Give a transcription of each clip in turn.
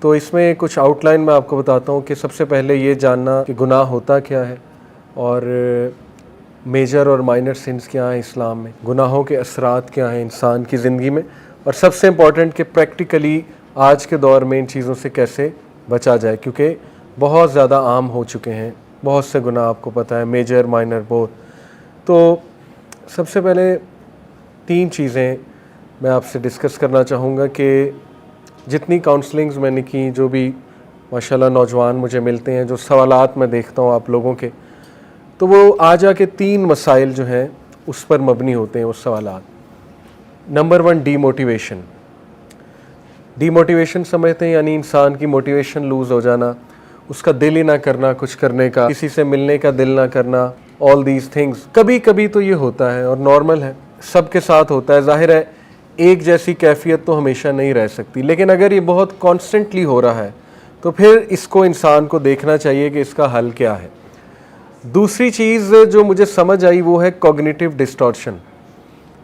تو اس میں کچھ آؤٹ لائن میں آپ کو بتاتا ہوں کہ سب سے پہلے یہ جاننا کہ گناہ ہوتا کیا ہے اور میجر اور مائنر سنس کیا ہیں اسلام میں، گناہوں کے اثرات کیا ہیں انسان کی زندگی میں، اور سب سے امپورٹنٹ کہ پریکٹیکلی آج کے دور میں ان چیزوں سے کیسے بچا جائے، کیونکہ بہت زیادہ عام ہو چکے ہیں بہت سے گناہ، آپ کو پتہ ہے، میجر مائنر بوتھ۔ تو سب سے پہلے 3 چیزیں میں آپ سے ڈسکس کرنا چاہوں گا کہ جتنی کاؤنسلنگز میں نے کی، جو بھی ماشاءاللہ نوجوان مجھے ملتے ہیں، جو سوالات میں دیکھتا ہوں آپ لوگوں کے، تو وہ آ جا کے 3 مسائل جو ہیں اس پر مبنی ہوتے ہیں وہ سوالات۔ Number 1 D motivation. D motivation سمجھتے ہیں یعنی انسان کی موٹیویشن لوز ہو جانا، اس کا دل ہی نہ کرنا کچھ کرنے کا، کسی سے ملنے کا دل نہ کرنا، آل دیز تھنگز۔ کبھی کبھی تو یہ ہوتا ہے اور نارمل ہے، سب کے ساتھ ہوتا ہے، ظاہر ہے ایک جیسی کیفیت تو ہمیشہ نہیں رہ سکتی، لیکن اگر یہ بہت کانسٹنٹلی ہو رہا ہے تو پھر اس کو انسان کو دیکھنا چاہیے کہ اس کا حل کیا ہے۔ دوسری چیز جو مجھے سمجھ آئی وہ ہے کوگنیٹیو ڈسٹارشن۔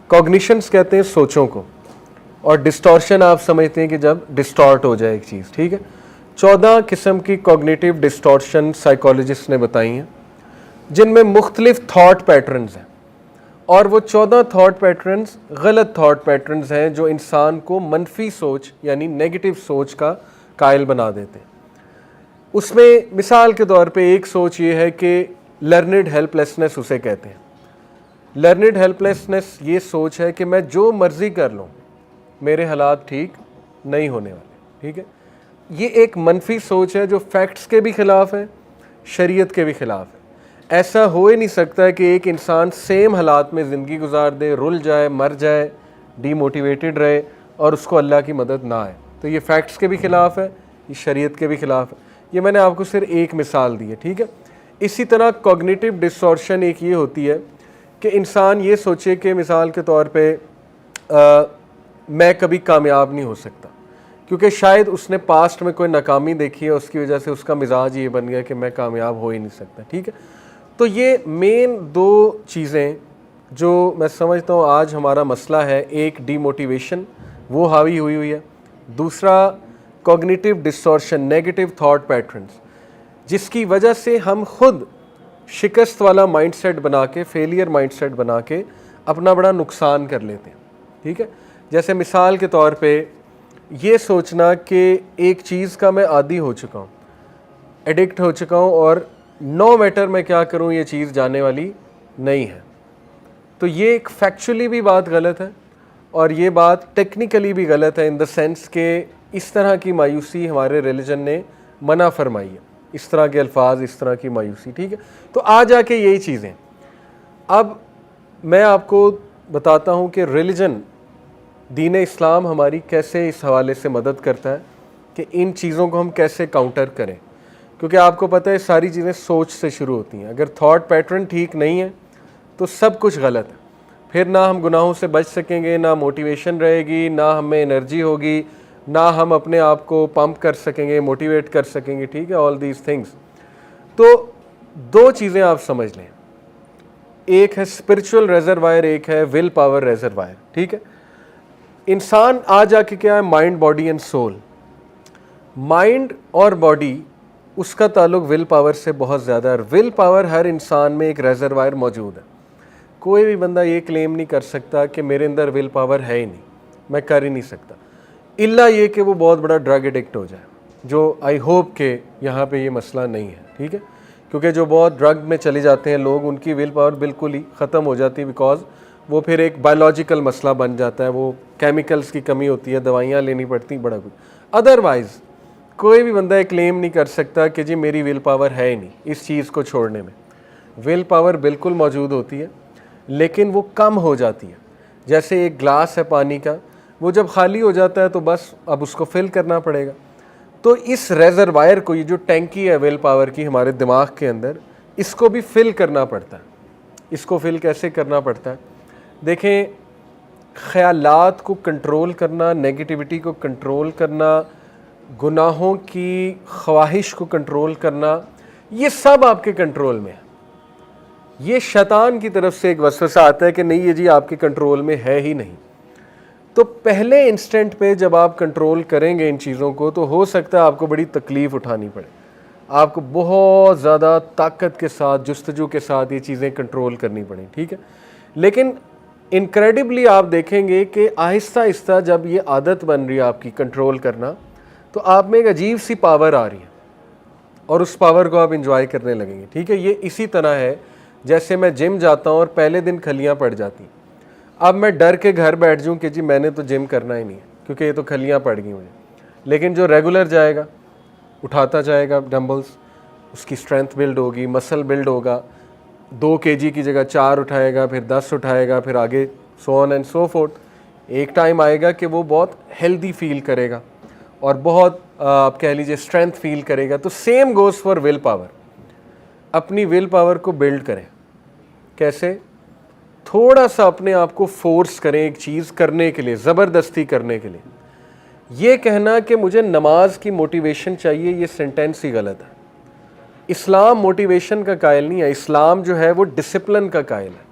کوگنیشنز کہتے ہیں سوچوں کو، اور ڈسٹارشن آپ سمجھتے ہیں کہ جب ڈسٹارٹ ہو جائے ایک چیز، ٹھیک ہے۔ 14 قسم کی کوگنیٹیو ڈسٹارشن سائیکالوجسٹ نے بتائی ہیں، جن میں مختلف تھاٹ پیٹرنز ہیں، اور وہ 14 تھاٹ پیٹرنز غلط تھاٹ پیٹرنز ہیں جو انسان کو منفی سوچ یعنی نیگیٹو سوچ کا قائل بنا دیتے ہیں۔ اس میں مثال کے طور پہ ایک سوچ یہ ہے کہ لرنڈ ہیلپ لیسنس اسے کہتے ہیں۔ لرنڈ ہیلپ لیسنس یہ سوچ ہے کہ میں جو مرضی کر لوں میرے حالات ٹھیک نہیں ہونے والے، ٹھیک ہے۔ یہ ایک منفی سوچ ہے جو فیکٹس کے بھی خلاف ہے، شریعت کے بھی خلاف ہے۔ ایسا ہو ہی نہیں سکتا ہے کہ ایک انسان سیم حالات میں زندگی گزار دے، رل جائے، مر جائے، ڈی موٹیویٹڈ رہے اور اس کو اللہ کی مدد نہ آئے۔ تو یہ فیکٹس کے بھی خلاف ہے، یہ شریعت کے بھی خلاف ہے۔ یہ میں نے آپ کو صرف ایک مثال دی ہے، ٹھیک ہے۔ اسی طرح کوگنیٹیو ڈسٹارشن ایک یہ ہوتی ہے کہ انسان یہ سوچے کہ مثال کے طور پہ میں کبھی کامیاب نہیں ہو سکتا، کیونکہ شاید اس نے پاسٹ میں کوئی ناکامی دیکھی ہے، اس کی وجہ سے اس کا مزاج یہ بن گیا کہ میں کامیاب ہو ہی نہیں سکتا، ٹھیک ہے۔ تو یہ مین 2 چیزیں جو میں سمجھتا ہوں آج ہمارا مسئلہ ہے، ایک ڈی موٹیویشن وہ حاوی ہوئی ہے، دوسرا cognitive distortion negative thought patterns, جس کی وجہ سے ہم خود شکست والا مائنڈ سیٹ بنا کے، فیلئر مائنڈ سیٹ بنا کے اپنا بڑا نقصان کر لیتے ہیں، ٹھیک ہے۔ جیسے مثال کے طور پہ یہ سوچنا کہ ایک چیز کا میں عادی ہو چکا ہوں، ایڈکٹ ہو چکا ہوں، اور نو میٹر میں کیا کروں یہ چیز جانے والی نہیں ہے، تو یہ ایک فیکچولی بھی بات غلط ہے اور یہ بات ٹیکنیکلی بھی غلط ہے، ان دا سینس کہ اس طرح کی مایوسی ہمارے ریلیجن نے منع فرمائی ہے، اس طرح کے الفاظ، اس طرح کی مایوسی، ٹھیک ہے۔ تو آ جا کے یہی چیزیں اب میں آپ کو بتاتا ہوں کہ ریلیجن، دین اسلام ہماری کیسے اس حوالے سے مدد کرتا ہے کہ ان چیزوں کو ہم کیسے کاؤنٹر کریں، کیونکہ آپ کو پتہ ہے ساری چیزیں سوچ سے شروع ہوتی ہیں۔ اگر تھاٹ پیٹرن ٹھیک نہیں ہے تو سب کچھ غلط ہے، پھر نہ ہم گناہوں سے بچ سکیں گے، نہ موٹیویشن رہے گی، نہ ہمیں انرجی ہوگی، نہ ہم اپنے آپ کو پمپ کر سکیں گے، موٹیویٹ کر سکیں گے، ٹھیک ہے، آل دیز تھنگز۔ تو 2 چیزیں آپ سمجھ لیں، ایک ہے اسپرچول ریزروائر، ایک ہے ول پاور ریزروائر، ٹھیک ہے۔ انسان آ جا کے کیا ہے، mind, body and civil. Mind اور باڈی، اس کا تعلق ول پاور سے بہت زیادہ ہے، اور ول پاور ہر انسان میں ایک ریزروائر موجود ہے۔ کوئی بھی بندہ یہ کلیم نہیں کر سکتا کہ میرے اندر ول پاور ہے ہی نہیں، میں کر ہی نہیں سکتا، الا یہ کہ وہ بہت بڑا ڈرگ ایڈکٹ ہو جائے، جو آئی ہوپ کہ یہاں پہ یہ مسئلہ نہیں ہے، ٹھیک ہے۔ کیونکہ جو بہت ڈرگ میں چلے جاتے ہیں لوگ، ان کی ول پاور بالکل ہی ختم ہو جاتی ہے، بیکاز وہ پھر ایک بایولوجیکل مسئلہ بن جاتا ہے، وہ کیمیکلز کی کمی ہوتی ہے، دوائیاں لینی پڑتی بڑا کچھ۔ ادروائز کوئی بھی بندہ کلیم نہیں کر سکتا کہ جی میری ول پاور ہے ہی نہیں اس چیز کو چھوڑنے میں۔ ول پاور بالکل موجود ہوتی ہے، لیکن وہ کم ہو جاتی ہے۔ جیسے ایک گلاس ہے پانی کا، وہ جب خالی ہو جاتا ہے تو بس اب اس کو فل کرنا پڑے گا۔ تو اس ریزروائر کو، یہ جو ٹینکی ہے ول پاور کی ہمارے دماغ کے اندر، اس کو بھی فل کرنا پڑتا ہے۔ اس کو فل کیسے کرنا پڑتا ہے؟ دیکھیں، خیالات کو کنٹرول کرنا، نیگیٹیوٹی کو کنٹرول کرنا، گناہوں کی خواہش کو کنٹرول کرنا، یہ سب آپ کے کنٹرول میں ہے۔ یہ شیطان کی طرف سے ایک وسوسہ آتا ہے کہ نہیں یہ جی آپ کے کنٹرول میں ہے ہی نہیں، تو پہلے انسٹنٹ پہ جب آپ کنٹرول کریں گے ان چیزوں کو تو ہو سکتا ہے آپ کو بڑی تکلیف اٹھانی پڑے, آپ کو بہت زیادہ طاقت کے ساتھ جستجو کے ساتھ یہ چیزیں کنٹرول کرنی پڑیں, ٹھیک ہے. لیکن انکریڈبلی آپ دیکھیں گے کہ آہستہ آہستہ جب یہ عادت بن رہی ہے آپ کی کنٹرول کرنا, تو آپ میں ایک عجیب سی پاور آ رہی ہے اور اس پاور کو آپ انجوائے کرنے لگیں گے, ٹھیک ہے. یہ اسی طرح ہے جیسے میں جم جاتا ہوں اور پہلے دن کھلیاں پڑ جاتی, اب میں ڈر کے گھر بیٹھ جاؤں کہ جی میں نے تو جم کرنا ہی نہیں ہے کیونکہ یہ تو کھلیاں پڑ گئی مجھے. لیکن جو ریگولر جائے گا, اٹھاتا جائے گا ڈمبلز, اس کی اسٹرینتھ بلڈ ہوگی, مسل بلڈ ہوگا, 2 kg کی جگہ 4 اٹھائے گا, پھر 10 اٹھائے گا, پھر آگے سو آن اینڈ سو فورتھ. ایک ٹائم آئے گا کہ وہ بہت ہیلدی فیل کرے گا اور بہت آپ کہہ لیجیے اسٹرینتھ فیل کرے گا. تو same goes for will power. اپنی ول پاور کو بلڈ کریں. کیسے؟ تھوڑا سا اپنے آپ کو فورس کریں ایک چیز کرنے کے لیے, زبردستی کرنے کے لیے. یہ کہنا کہ مجھے نماز کی موٹیویشن چاہیے, یہ سینٹینس ہی غلط ہے. اسلام موٹیویشن کا قائل نہیں ہے, اسلام جو ہے وہ ڈسپلن کا قائل ہے.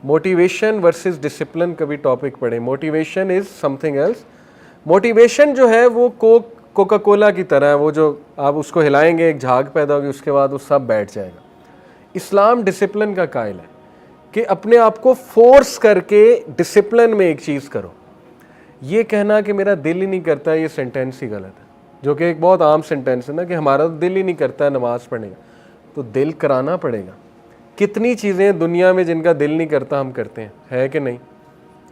موٹیویشن ورسز ڈسپلن کا بھی ٹاپک پڑھیں. Motivation is something else. Motivation جو ہے وہ کوکا کولا کی طرح ہے, وہ جو آپ اس کو ہلائیں گے ایک جھاگ پیدا ہوگی, اس کے بعد وہ سب بیٹھ جائے گا. اسلام ڈسپلن کا قائل ہے کہ اپنے آپ کو فورس کر کے ڈسپلن میں ایک چیز کرو. یہ کہنا کہ میرا دل ہی نہیں کرتا, یہ سینٹینس ہی غلط ہے, جو کہ ایک بہت عام سینٹینس ہے نا کہ ہمارا دل ہی نہیں کرتا ہے نماز پڑھنے کا. تو دل کرانا پڑے گا. کتنی چیزیں دنیا میں جن کا دل نہیں کرتا ہم کرتے ہیں, ہے کہ نہیں؟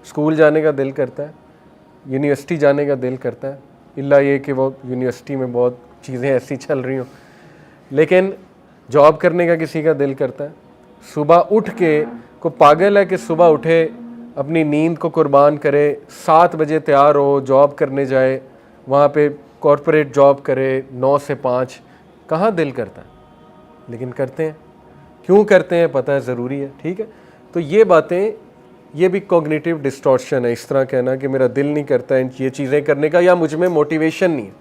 اسکول جانے کا دل کرتا ہے, یونیورسٹی جانے کا دل کرتا ہے, الا یہ کہ وہ یونیورسٹی میں بہت چیزیں ایسی چل رہی ہوں. لیکن جاب کرنے کا کسی کا دل کرتا ہے. صبح اٹھ کے کو پاگل ہے کہ صبح اٹھے, اپنی نیند کو قربان کرے, 7 بجے تیار ہو, جاب کرنے جائے, وہاں پہ کارپوریٹ جاب کرے 9 سے 5. کہاں دل کرتا ہے؟ لیکن کرتے ہیں. کیوں کرتے ہیں؟ پتہ ہے ضروری ہے, ٹھیک ہے. تو یہ باتیں, یہ بھی کوگنیٹیو ڈسٹورشن ہے, اس طرح کہنا کہ میرا دل نہیں کرتا یہ چیزیں کرنے کا, یا مجھ میں موٹیویشن نہیں ہے.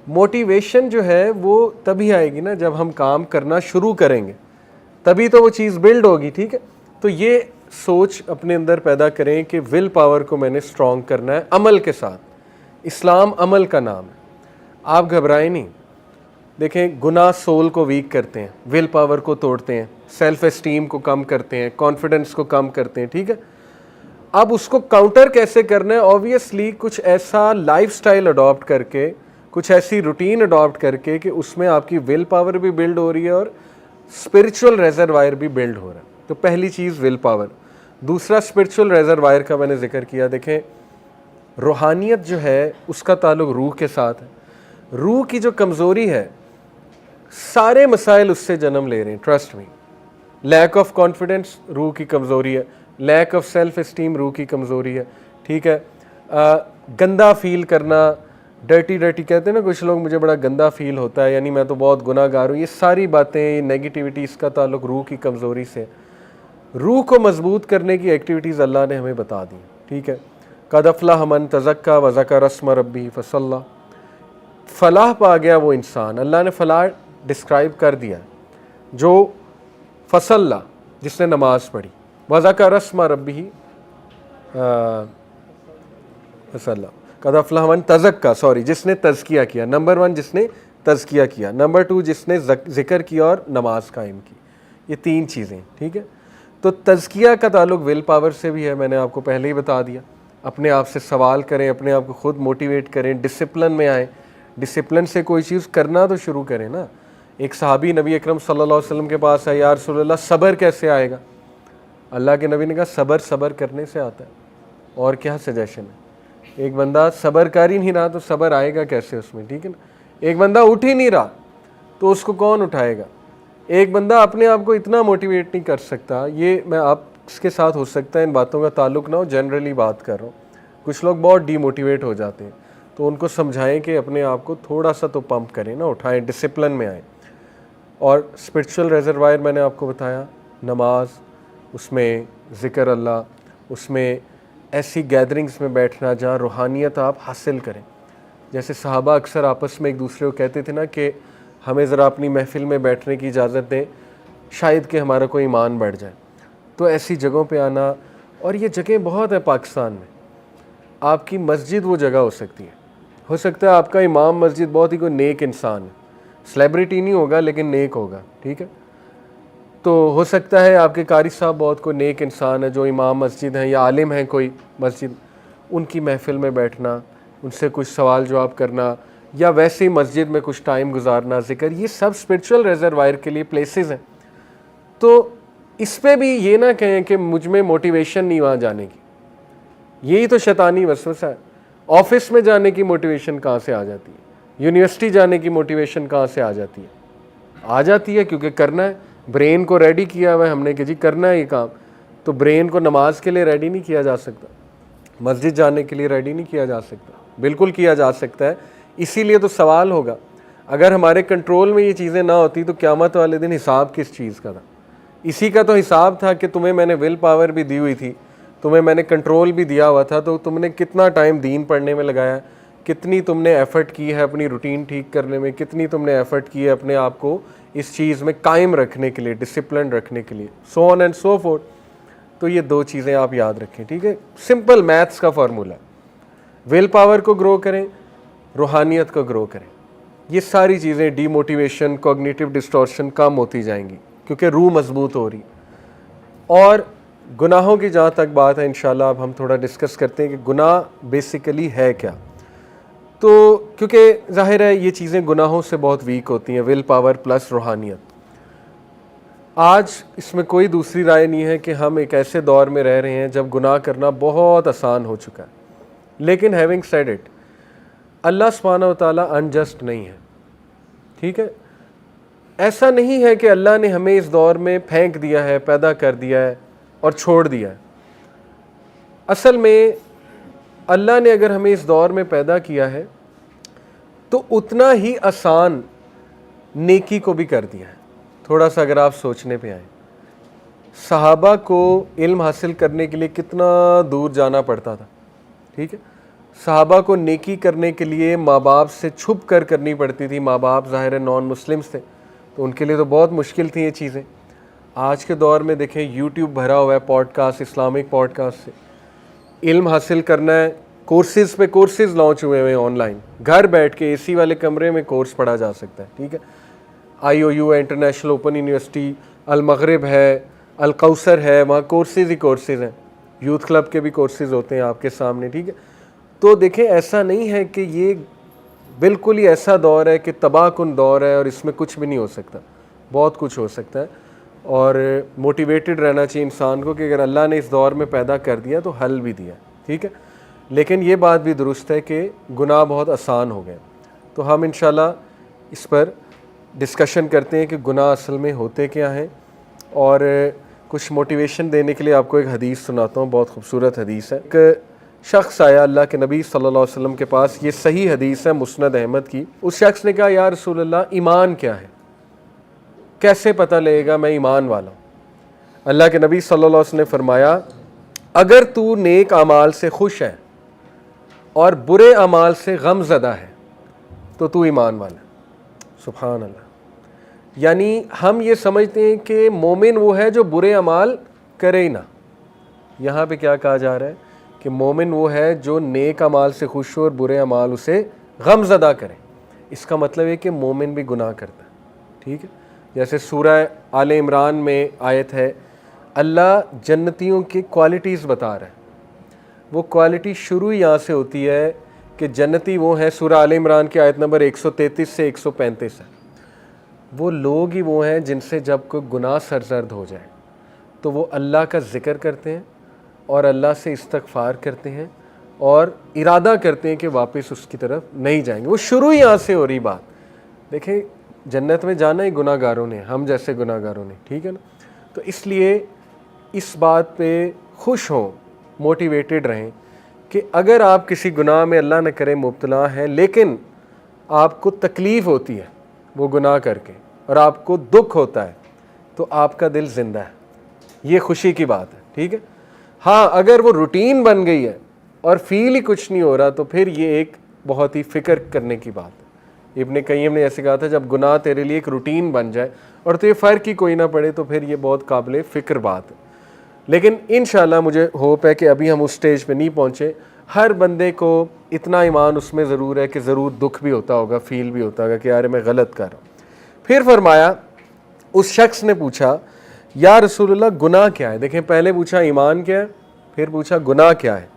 موٹیویشن جو ہے وہ تبھی آئے گی نا جب ہم کام کرنا شروع کریں گے, تبھی تو وہ چیز بلڈ ہوگی, ٹھیک ہے. تو یہ سوچ اپنے اندر پیدا کریں کہ ول پاور کو میں نے اسٹرانگ کرنا ہے عمل کے ساتھ. اسلام عمل کا نام ہے. آپ گھبرائیں نہیں. دیکھیں, گناہ سول کو ویک کرتے ہیں, ول پاور کو توڑتے ہیں, سیلف اسٹیم کو کم کرتے ہیں, کانفیڈنس کو کم کرتے ہیں, ٹھیک ہے. اب اس کو کاؤنٹر کیسے کرنا ہے؟ اوبویسلی کچھ ایسا لائف سٹائل اڈاپٹ کر کے, کچھ ایسی روٹین اڈاپٹ کر کے کہ اس میں آپ کی ول پاور بھی بلڈ ہو رہی ہے اور اسپرچول ریزروائر بھی بلڈ ہو رہا ہے. تو پہلی چیز ول پاور. دوسرا اسپرچول ریزروائر کا میں نے ذکر کیا. دیکھیں, روحانیت جو ہے اس کا تعلق روح کے ساتھ ہے. روح کی جو کمزوری ہے, سارے مسائل اس سے جنم لے رہے ہیں, trust me. Lack of confidence روح کی کمزوری ہے, لیک آف سیلف اسٹیم روح کی کمزوری ہے, ٹھیک ہے. گندا فیل کرنا, ڈرٹی کہتے ہیں نا کچھ لوگ, مجھے بڑا گندا فیل ہوتا ہے, یعنی میں تو بہت گناہ گار ہوں. یہ ساری باتیں, یہ نیگیٹیوٹی, اس کا تعلق روح کی کمزوری سے. روح کو مضبوط کرنے کی ایکٹیویٹیز اللہ نے ہمیں بتا دی, ٹھیک ہے. قد افلح من تزکا وذکر اسم ربہ فصلی. فلاح پا گیا وہ انسان, اللہ نے فلاح ڈسکرائب کر دیا, جو فصلی, جس نے نماز پڑھی, وذکر اسم ربہ فصلی. قد افلح من تزکا, جس نے تزکیہ کیا. نمبر 1 جس نے تزکیہ کیا, نمبر 2 جس نے ذکر کیا اور نماز قائم کی. یہ 3 چیزیں, ٹھیک ہے. تو تزکیہ کا تعلق ول پاور سے بھی ہے, میں نے آپ کو پہلے ہی بتا دیا. اپنے آپ سے سوال کریں, اپنے آپ کو خود موٹیویٹ کریں, ڈسپلن میں آئیں. ڈسپلن سے کوئی چیز کرنا تو شروع کریں نا. ایک صحابی نبی اکرم صلی اللہ علیہ وسلم کے پاس آئے, یا رسول اللہ صبر کیسے آئے گا؟ اللہ کے نبی نے کہا صبر کرنے سے آتا ہے. اور کیا سجیشن ہے؟ ایک بندہ صبر کر ہی نہیں رہا تو صبر آئے گا کیسے اس میں, ٹھیک ہے نا. ایک بندہ اٹھ ہی نہیں رہا تو اس کو کون اٹھائے گا؟ ایک بندہ اپنے آپ کو اتنا موٹیویٹ نہیں کر سکتا. یہ میں آپ اس کے ساتھ ہو سکتا ہے ان باتوں کا تعلق نہ ہو, جنرلی بات کر رہا ہوں. کچھ لوگ بہت ڈی موٹیویٹ ہو جاتے ہیں, تو ان کو سمجھائیں کہ اپنے آپ کو تھوڑا سا تو پمپ کریں نا, اٹھائیں, ڈسپلن میں آئیں. اور اسپرچول ریزروائر میں نے آپ کو بتایا, نماز, اس میں ذکر اللہ, اس میں ایسی گیدرنگز میں بیٹھنا جہاں روحانیت آپ حاصل کریں. جیسے صحابہ اکثر آپس میں ایک دوسرے کو کہتے تھے نا کہ ہمیں ذرا اپنی محفل میں بیٹھنے کی اجازت دیں, شاید کہ ہمارا کوئی ایمان بڑھ جائے. تو ایسی جگہوں پہ آنا, اور یہ جگہیں بہت ہیں پاکستان میں. آپ کی مسجد وہ جگہ ہو سکتی ہے. ہو سکتا ہے آپ کا امام مسجد بہت ہی کوئی نیک انسان ہے, سلیبریٹی نہیں ہوگا لیکن نیک ہوگا, ٹھیک ہے. تو ہو سکتا ہے آپ کے قاری صاحب بہت کوئی نیک انسان ہے جو امام مسجد ہیں یا عالم ہیں کوئی مسجد, ان کی محفل میں بیٹھنا, ان سے کچھ سوال جواب کرنا, یا ویسے ہی مسجد میں کچھ ٹائم گزارنا, ذکر, یہ سب اسپرچول ریزروائر کے لیے پلیسز ہیں. تو اس پہ بھی یہ نہ کہیں کہ مجھ میں موٹیویشن نہیں وہاں جانے کی, یہی تو شیطانی وسوسہ ہے. آفس میں جانے کی موٹیویشن کہاں سے آ جاتی ہے؟ یونیورسٹی جانے کی موٹیویشن کہاں سے آ جاتی ہے؟ آ جاتی ہے کیونکہ کرنا ہے, برین کو ریڈی کیا ہوا ہے ہم نے کہ جی کرنا ہے یہ کام. تو برین کو نماز کے لیے ریڈی نہیں کیا جا سکتا, مسجد جانے کے لیے ریڈی نہیں کیا جا سکتا, بالکل کیا جا سکتا ہے. اسی لیے تو سوال ہوگا, اگر ہمارے کنٹرول میں یہ چیزیں نہ ہوتی تو قیامت والے دن حساب کس چیز کا تھا؟ اسی کا تو حساب تھا کہ تمہیں میں نے ول پاور بھی دی ہوئی تھی, تمہیں میں نے کنٹرول بھی دیا ہوا تھا, تو تم نے کتنا ٹائم دین پڑھنے میں لگایا, کتنی تم نے ایفرٹ کی ہے اپنی روٹین ٹھیک کرنے میں, کتنی تم نے ایفرٹ کی ہے اپنے آپ کو اس چیز میں قائم رکھنے کے لیے, ڈسپلن رکھنے کے لیے, سو آن اینڈ سو فورتھ. تو یہ دو چیزیں آپ یاد رکھیں, ٹھیک ہے. سمپل میتھس کا فارمولا, ول پاور کو گرو کریں, روحانیت کو گرو کریں. یہ ساری چیزیں ڈی موٹیویشن, کوگنیٹو ڈسٹورشن کم ہوتی جائیں گی کیونکہ روح مضبوط ہو رہی. اور گناہوں کی جہاں تک بات ہے انشاءاللہ اب ہم تھوڑا ڈسکس کرتے ہیں کہ گناہ بیسیکلی ہے کیا. تو کیونکہ ظاہر ہے یہ چیزیں گناہوں سے بہت ویک ہوتی ہیں, ول پاور پلس روحانیت. آج اس میں کوئی دوسری رائے نہیں ہے کہ ہم ایک ایسے دور میں رہ رہے ہیں جب گناہ کرنا بہت آسان ہو چکا ہے. لیکن ہیونگ سیڈ اٹ, اللہ سبحانہ و تعالیٰ انجسٹ نہیں ہے, ٹھیک ہے. ایسا نہیں ہے کہ اللہ نے ہمیں اس دور میں پھینک دیا ہے, پیدا کر دیا ہے اور چھوڑ دیا ہے. اصل میں اللہ نے اگر ہمیں اس دور میں پیدا کیا ہے تو اتنا ہی آسان نیکی کو بھی کر دیا ہے. تھوڑا سا اگر آپ سوچنے پہ آئیں, صحابہ کو علم حاصل کرنے کے لیے کتنا دور جانا پڑتا تھا, ٹھیک ہے. صحابہ کو نیکی کرنے کے لیے ماں باپ سے چھپ کر کرنی پڑتی تھی. ماں باپ ظاہر نان مسلمس تھے تو ان کے لیے تو بہت مشکل تھیں یہ چیزیں. آج کے دور میں دیکھیں یوٹیوب بھرا ہوا ہے podcast, Islamic podcast سے علم حاصل کرنا ہے. کورسز پہ کورسز لانچ ہوئے ہیں آن لائن, گھر بیٹھ کے اے سی والے کمرے میں کورس پڑھا جا سکتا ہے, ٹھیک ہے. آئی او یو ہے, انٹرنیشنل اوپن یونیورسٹی, المغرب ہے, الکوثر ہے, وہاں کورسز ہی کورسز ہیں. یوتھ کلب کے بھی کورسز ہوتے ہیں آپ کے سامنے, ٹھیک ہے. تو دیکھیں ایسا نہیں ہے کہ یہ بالکل ہی ایسا دور ہے کہ تباہ کن دور ہے اور اس میں کچھ بھی نہیں ہو سکتا, بہت کچھ ہو سکتا ہے. اور موٹیویٹڈ رہنا چاہیے انسان کو کہ اگر اللہ نے اس دور میں پیدا کر دیا تو حل بھی دیا, ٹھیک ہے. لیکن یہ بات بھی درست ہے کہ گناہ بہت آسان ہو گئے. تو ہم انشاءاللہ اس پر ڈسکشن کرتے ہیں کہ گناہ اصل میں ہوتے کیا ہیں. اور کچھ موٹیویشن دینے کے لیے آپ کو ایک حدیث سناتا ہوں, بہت خوبصورت حدیث ہے. ایک شخص آیا اللہ کے نبی صلی اللہ علیہ وسلم کے پاس, یہ صحیح حدیث ہے مسند احمد کی. اس شخص نے کہا یا رسول اللہ ایمان کیا ہے, کیسے پتہ لگے گا میں ایمان والا ہوں؟ اللہ کے نبی صلی اللہ علیہ وسلم نے فرمایا اگر تو نیک اعمال سے خوش ہے اور برے اعمال سے غم زدہ ہے تو تو ایمان والا ہے. سبحان اللہ. یعنی ہم یہ سمجھتے ہیں کہ مومن وہ ہے جو برے اعمال کرے ہی نہ. یہاں پہ کیا کہا جا رہا ہے کہ مومن وہ ہے جو نیک اعمال سے خوش ہو اور برے اعمال اسے غم زدہ کرے. اس کا مطلب ہے کہ مومن بھی گناہ کرتا ہے, ٹھیک ہے. جیسے سورہ آل عمران میں آیت ہے, اللہ جنتیوں کی کوالٹیز بتا رہا ہے. وہ کوالٹی شروع یہاں سے ہوتی ہے کہ جنتی وہ ہیں, سورہ آل عمران کی آیت نمبر 133 سے 135 ہے. وہ لوگ ہی وہ ہیں جن سے جب کوئی گناہ سرزد ہو جائے تو وہ اللہ کا ذکر کرتے ہیں اور اللہ سے استغفار کرتے ہیں اور ارادہ کرتے ہیں کہ واپس اس کی طرف نہیں جائیں گے. وہ شروع ہی یہاں سے ہو رہی بات. دیکھیں جنت میں جانا ہی گناہ گاروں نے, ہم جیسے گناہ گاروں نے, ٹھیک ہے نا. تو اس لیے اس بات پہ خوش ہوں, موٹیویٹڈ رہیں کہ اگر آپ کسی گناہ میں اللہ نہ کرے مبتلا ہیں لیکن آپ کو تکلیف ہوتی ہے وہ گناہ کر کے اور آپ کو دکھ ہوتا ہے تو آپ کا دل زندہ ہے, یہ خوشی کی بات ہے, ٹھیک ہے. ہاں اگر وہ روٹین بن گئی ہے اور فیل ہی کچھ نہیں ہو رہا تو پھر یہ ایک بہت ہی فکر کرنے کی بات ہے. ابن قیم نے ایسے کہا تھا جب گناہ تیرے لیے ایک روٹین بن جائے اور تو یہ فرق ہی کوئی نہ پڑے تو پھر یہ بہت قابل فکر بات ہے. لیکن انشاءاللہ مجھے ہوپ ہے کہ ابھی ہم اس سٹیج پہ نہیں پہنچے. ہر بندے کو اتنا ایمان اس میں ضرور ہے کہ ضرور دکھ بھی ہوتا ہوگا، فیل بھی ہوتا ہوگا کہ یار میں غلط کر رہا ہوں۔ پھر فرمایا اس شخص نے پوچھا یا رسول اللہ گناہ کیا ہے؟ دیکھیں پہلے پوچھا ایمان کیا ہے، پھر پوچھا گناہ کیا ہے۔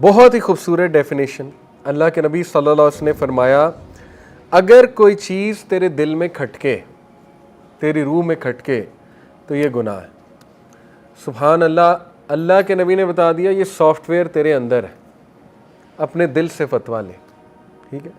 بہت ہی خوبصورت ڈیفینیشن اللہ کے نبی صلی اللہ علیہ وسلم نے فرمایا اگر کوئی چیز تیرے دل میں کھٹکے، تیری روح میں کھٹکے تو یہ گناہ ہے۔ سبحان اللہ، اللہ کے نبی نے بتا دیا یہ سافٹ ویئر تیرے اندر ہے، اپنے دل سے فتویٰ لے، ٹھیک ہے۔